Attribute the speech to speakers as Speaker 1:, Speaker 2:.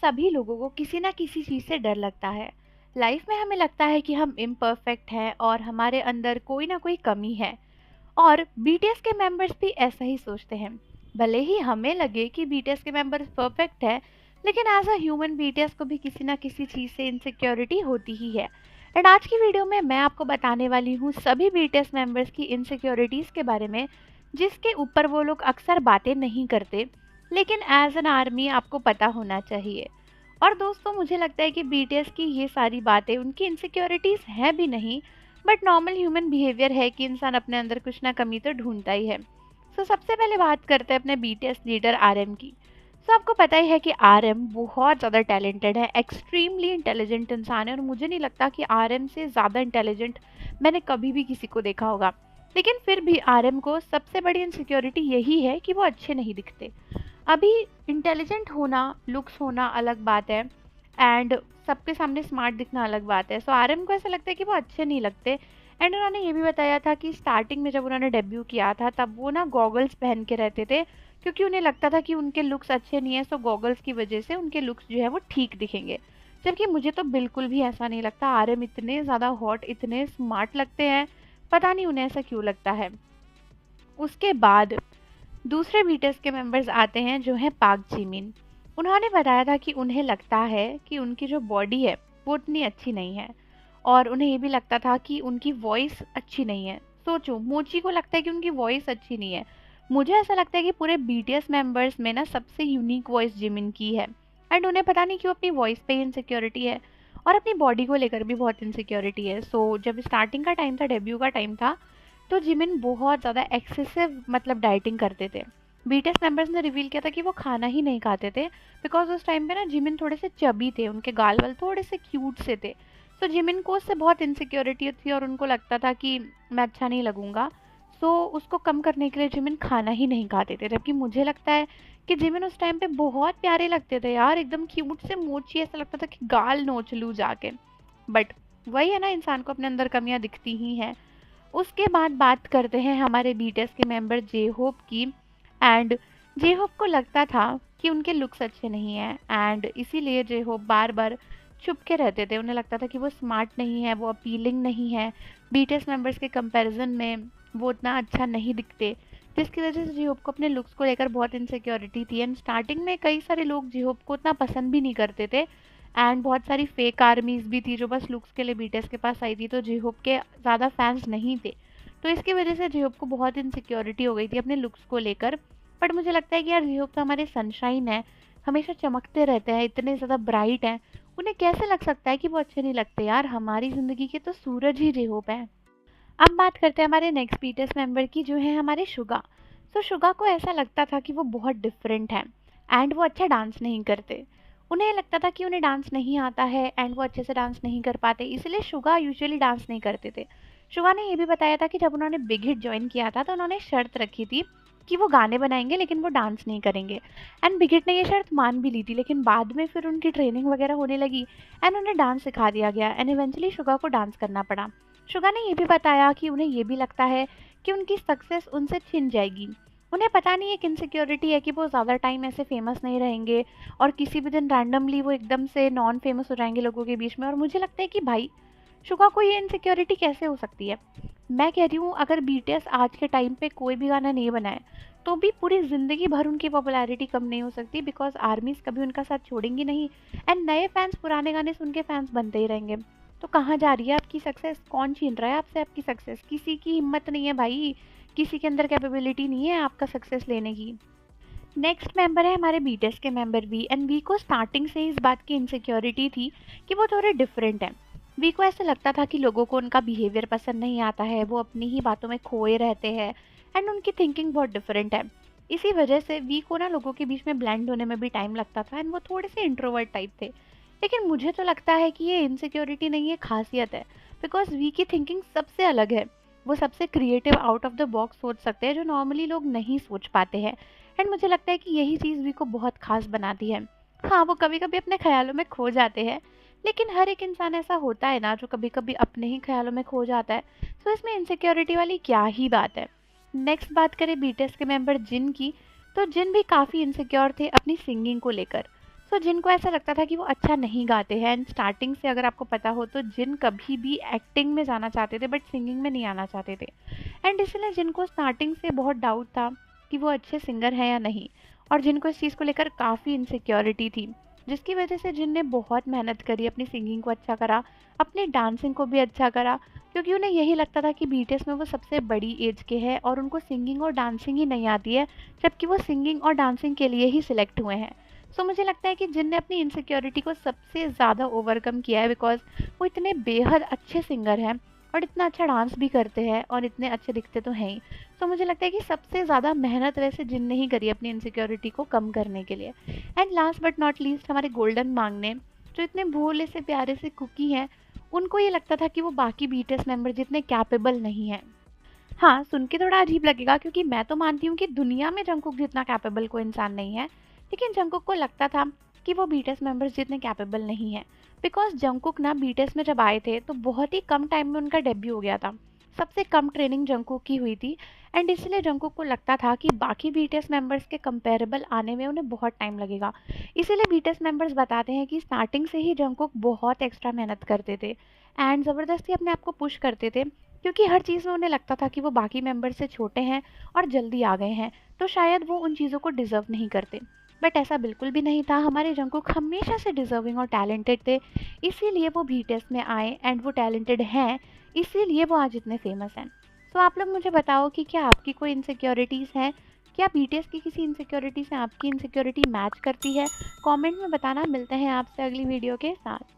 Speaker 1: सभी लोगों को किसी ना किसी चीज़ से डर लगता है। लाइफ में हमें लगता है कि हम इम्परफेक्ट हैं और हमारे अंदर कोई ना कोई कमी है। और बीटीएस के मेंबर्स भी ऐसा ही सोचते हैं। भले ही हमें लगे कि बीटीएस के मेंबर्स परफेक्ट है, लेकिन एज अ ह्यूमन बीटीएस को भी किसी ना किसी चीज़ से इनसिक्योरिटी होती ही है। एंड आज की वीडियो में मैं आपको बताने वाली हूँ सभी बीटीएस मेंबर्स की इनसिक्योरिटीज़ के बारे में, जिसके ऊपर वो लोग अक्सर बातें नहीं करते, लेकिन एज एन आर्मी आपको पता होना चाहिए। और दोस्तों, मुझे लगता है कि बीटीएस की ये सारी बातें उनकी इनसिक्योरिटीज़ हैं भी नहीं, बट नॉर्मल ह्यूमन बिहेवियर है कि इंसान अपने अंदर कुछ ना कमी तो ढूंढता ही है। सबसे पहले बात करते हैं अपने बीटीएस लीडर आरएम की। आपको पता ही है कि आरएम बहुत ज़्यादा टैलेंटेड है, एक्सट्रीमली इंटेलिजेंट इंसान है, और मुझे नहीं लगता कि आरएम से ज़्यादा इंटेलिजेंट मैंने कभी भी किसी को देखा होगा। लेकिन फिर भी आरएम को सबसे बड़ी इनसिक्योरिटी यही है कि वो अच्छे नहीं दिखते। अभी इंटेलिजेंट होना, लुक्स होना अलग बात है, एंड सबके सामने स्मार्ट दिखना अलग बात है। आरएम को ऐसा लगता है कि वो अच्छे नहीं लगते। एंड उन्होंने ये भी बताया था कि स्टार्टिंग में जब उन्होंने डेब्यू किया था तब वो ना गॉगल्स पहन के रहते थे, क्योंकि उन्हें लगता था कि उनके लुक्स अच्छे नहीं है, सो गॉगल्स की वजह से उनके लुक्स जो है वो ठीक दिखेंगे। जबकि मुझे तो बिल्कुल भी ऐसा नहीं लगता। आरएम इतने ज़्यादा हॉट, इतने स्मार्ट लगते हैं, पता नहीं उन्हें ऐसा क्यों लगता है। उसके बाद दूसरे बीटीएस के मेंबर्स आते हैं जो हैं पाक जिमिन। उन्होंने बताया था कि उन्हें लगता है कि उनकी जो बॉडी है वो उतनी अच्छी नहीं है, और उन्हें ये भी लगता था कि उनकी वॉइस अच्छी नहीं है। सोचो, मोची को लगता है कि उनकी वॉइस अच्छी नहीं है। मुझे ऐसा लगता है कि पूरे बीटीएस मेंबर्स में ना सबसे यूनिक वॉइस जिमिन की है। एंड उन्हें पता नहीं क्यों अपनी वॉइस पे इनसिक्योरिटी है, और अपनी बॉडी को लेकर भी बहुत इनसिक्योरिटी है। जब स्टार्टिंग का टाइम था, डेब्यू का टाइम था, तो जिमिन बहुत ज़्यादा एक्सेसिव मतलब डाइटिंग करते थे। बीटीएस मेंबर्स ने रिवील किया था कि वो खाना ही नहीं खाते थे, बिकॉज उस टाइम पे ना जिमिन थोड़े से चबी थे, उनके गाल वाल थोड़े से क्यूट से थे। जिमिन को उससे बहुत इनसिक्योरिटी थी और उनको लगता था कि मैं अच्छा नहीं लगूंगा। उसको कम करने के लिए जिमिन खाना ही नहीं खाते थे। जबकि मुझे लगता है कि जिमिन उस टाइम पे बहुत प्यारे लगते थे यार, एकदम क्यूट से मोची, ऐसा लगता था कि गाल नोच लूँ जाके। बट वही है ना, इंसान को अपने अंदर कमियां दिखती ही हैं। उसके बाद बात करते हैं हमारे बीटीएस के मेंबर जे होप की। एंड जे होप को लगता था कि उनके लुक्स अच्छे नहीं हैं, एंड इसीलिए जे होप बार बार छुप के रहते थे। उन्हें लगता था कि वो स्मार्ट नहीं है, वो अपीलिंग नहीं है, बीटीएस मेंबर्स के कंपैरिजन में वो उतना अच्छा नहीं दिखते, जिसकी वजह से जे होप को अपने लुक्स को लेकर बहुत इनसिक्योरिटी थी। एंड स्टार्टिंग में कई सारे लोग जे होप को उतना पसंद भी नहीं करते थे, एंड बहुत सारी फेक आर्मीज भी थी जो बस लुक्स के लिए बीटीएस के पास आई थी, तो जे होप के ज़्यादा फैंस नहीं थे। तो इसकी वजह से जे होप को बहुत इनसिक्योरिटी हो गई थी अपने लुक्स को लेकर। बट मुझे लगता है कि यार, जे होप तो हमारे सनशाइन है, हमेशा चमकते रहते हैं, इतने ज़्यादा ब्राइट हैं, उन्हें कैसे लग सकता है कि वो अच्छे नहीं लगते। यार, हमारी ज़िंदगी के तो सूरज ही जे होप है। अब बात करते हैं हमारे नेक्स्ट बीटीएस मेंबर की, जो है हमारे शुगा। शुगा को ऐसा लगता था कि वो बहुत डिफरेंट है, एंड वो अच्छा डांस नहीं करते। उन्हें लगता था कि उन्हें डांस नहीं आता है, एंड वो अच्छे से डांस नहीं कर पाते, इसलिए शुगा यूजुअली डांस नहीं करते थे। शुगा ने ये भी बताया था कि जब उन्होंने बिग हिट ज्वाइन किया था तो उन्होंने शर्त रखी थी कि वो गाने बनाएंगे लेकिन वो डांस नहीं करेंगे। एंड बिग हिट ने ये शर्त मान भी ली थी, लेकिन बाद में फिर उनकी ट्रेनिंग वगैरह होने लगी, एंड उन्हें डांस सिखा दिया गया, एंड इवेंचुअली शुगा को डांस करना पड़ा। शुगा ने ये भी बताया कि उन्हें ये भी लगता है कि उनकी सक्सेस उनसे छिन जाएगी। उन्हें पता नहीं, एक इनसिक्योरिटी है कि वो ज़्यादा टाइम ऐसे फेमस नहीं रहेंगे, और किसी भी दिन रैंडमली वो एकदम से नॉन फेमस हो जाएंगे लोगों के बीच में। और मुझे लगता है कि भाई, शुगा को ये इनसिक्योरिटी कैसे हो सकती है? मैं कह रही हूँ, अगर बीटीएस आज के टाइम पे कोई भी गाना नहीं बनाए तो भी पूरी ज़िंदगी भर उनकी पॉपुलैरिटी कम नहीं हो सकती, बिकॉज आर्मीज कभी उनका साथ छोड़ेंगी नहीं, एंड नए फैंस पुराने गाने सुन के फैंस बनते ही रहेंगे। तो कहाँ जा रही है आपकी सक्सेस? कौन छीन रहा है आपसे आपकी सक्सेस? किसी की हिम्मत नहीं है भाई, किसी के अंदर कैपेबिलिटी नहीं है आपका सक्सेस लेने की। नेक्स्ट मेंबर है हमारे बीटीएस के मेंबर वी। एंड वी को स्टार्टिंग से इस बात की इनसिक्योरिटी थी कि वो थोड़े डिफरेंट हैं। वी को ऐसा लगता था कि लोगों को उनका बिहेवियर पसंद नहीं आता है, वो अपनी ही बातों में खोए रहते हैं, एंड उनकी थिंकिंग बहुत डिफरेंट है। इसी वजह से वी को ना लोगों के बीच में ब्लेंड होने में भी टाइम लगता था, एंड वो थोड़े से इंट्रोवर्ट टाइप थे। लेकिन मुझे तो लगता है कि ये इनसिक्योरिटी नहीं है, खासियत है, बिकॉज वी की थिंकिंग सबसे अलग है। वो सबसे creative, out of the box सोच सकते हैं, जो नॉर्मली लोग नहीं सोच पाते हैं। एंड मुझे लगता है कि यही चीज़ वी को बहुत खास बनाती है। हाँ, वो कभी कभी अपने ख्यालों में खो जाते हैं, लेकिन हर एक इंसान ऐसा होता है ना, जो कभी कभी अपने ही ख्यालों में खो जाता है। इसमें इनसिक्योरिटी वाली क्या ही बात है। नेक्स्ट बात करें बीटीएस के मेंबर जिन की, तो जिन भी काफ़ी इनसिक्योर थे अपनी सिंगिंग को लेकर। सो जिनको ऐसा लगता था कि वो अच्छा नहीं गाते हैं, एंड स्टार्टिंग से अगर आपको पता हो तो जिन कभी भी एक्टिंग में जाना चाहते थे बट सिंगिंग में नहीं आना चाहते थे, एंड इसलिए जिनको स्टार्टिंग से बहुत डाउट था कि वो अच्छे सिंगर हैं या नहीं, और जिनको इस चीज़ को लेकर काफ़ी इनसिक्योरिटी थी, जिसकी वजह से जिनने बहुत मेहनत करी, अपनी सिंगिंग को अच्छा करा, अपनी डांसिंग को भी अच्छा करा, क्योंकि उन्हें यही लगता था कि बीटीएस में वो सबसे बड़ी एज के हैं और उनको सिंगिंग और डांसिंग ही नहीं आती है, जबकि वो सिंगिंग और डांसिंग के लिए ही सिलेक्ट हुए हैं। सो मुझे लगता है कि जिनने अपनी इनसिक्योरिटी को सबसे ज़्यादा ओवरकम किया है, बिकॉज वो इतने बेहद अच्छे सिंगर हैं और इतना अच्छा डांस भी करते हैं और इतने अच्छे दिखते तो हैं ही। सो मुझे लगता है कि सबसे ज़्यादा मेहनत वैसे जिनने ही करी अपनी इनसिक्योरिटी को कम करने के लिए। And last but not least हमारे गोल्डन मांगने, जो इतने भोले से प्यारे से कुकी हैं, उनको ये लगता था कि वो बाकी बीटीएस मेंबर जितने कैपेबल नहीं हैं। हाँ, सुन के थोड़ा अजीब लगेगा क्योंकि मैं तो मानती हूँ कि दुनिया में जंगकुक जितना कैपेबल कोई इंसान नहीं है, लेकिन जंगकुक को लगता था कि वो बीटीएस मेंबर्स जितने कैपेबल नहीं हैं। बिकॉज़ जंगकुक ना बीटीएस में जब आए थे तो बहुत ही कम टाइम में उनका डेब्यू हो गया था। सबसे कम ट्रेनिंग जंगकुक की हुई थी, एंड इसलिए जंगकुक को लगता था कि बाकी बीटीएस मेंबर्स के कंपैरेबल आने में उन्हें बहुत टाइम लगेगा। इसीलिए बीटीएस मेंबर्स बताते हैं कि स्टार्टिंग से ही जंगकुक बहुत एक्स्ट्रा मेहनत करते थे एंड ज़बरदस्ती अपने आप को पुश करते थे, क्योंकि हर चीज़ में उन्हें लगता था कि वो बाकी मेंबर से छोटे हैं और जल्दी आ गए हैं, तो शायद वो उन चीज़ों को डिज़र्व नहीं करते। बट ऐसा बिल्कुल भी नहीं था, हमारे जंगकुक हमेशा से डिज़र्विंग और टैलेंटेड थे, इसीलिए वो बीटीएस में आए, एंड वो टैलेंटेड हैं, इसीलिए वो आज इतने फेमस हैं। सो आप लोग मुझे बताओ कि क्या आपकी कोई इनसिक्योरिटीज़ हैं? क्या बीटीएस की किसी इनसिक्योरिटी से आपकी इनसिक्योरिटी मैच करती है? कमेंट में बताना। मिलते हैं आपसे अगली वीडियो के साथ।